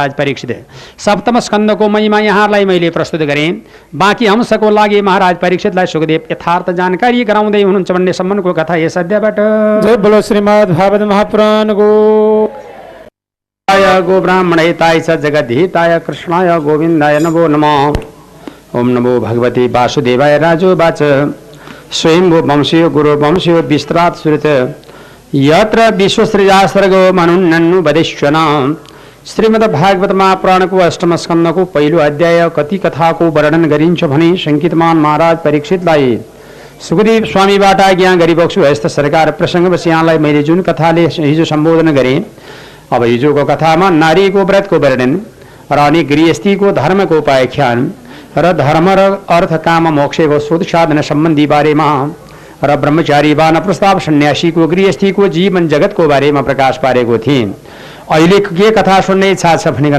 आज परीक्षित सप्तम स्कंदको महिमा यहाँलाई मैले प्रस्तुत गरेँ। बाँकी अंशको लागि महाराज परीक्षितलाई सुखदेव यथार्थ जानकारी गराउँदै हुनुहुन्छ भन्ने सम्मको कथा यस अध्यायबाट। जय बोलो श्रीमद् भागवत महापुराणको। गो ब्राह्मणहिताय च जगद्धिताय कृष्णाय गोविन्दाय नमो नमः। ओम नमो भगवते वासुदेवाय राजोवाच स्वयंभू वंशीय गुरु वंशीय विस्त्रात् सुरत यत्र विश्वसृजासर्गो मनुन्नन्नु वदिष्यना। श्रीमद् भागवत महापुराणको अष्टम स्कन्धको पहिलो अध्याय कति कथाको वर्णन गरिन्छ भने शङ्कितमान महाराज परीक्षितलाई सुखदेव स्वामीबाट आज्ञा गरिबक्छु। यस्तो सरकार प्रसङ्गवश यहाँलाई मैले जुन कथाले हिजो सम्बोधन गरेँ, अब हिजोको कथामा नारीको व्रतको वर्णन र अनि गृहस्थीको धर्मको उपाख्यान र धर्म र अर्थ काम मोक्षको शोध साधन सम्बन्धी बारेमा र ब्रह्मचारी वानप्रस्थ सन्यासीको गृहस्थीको जीवन जगतको बारेमा प्रकाश पारेको थिएँ। अहिले के कथा सुन्ने इच्छा छ भने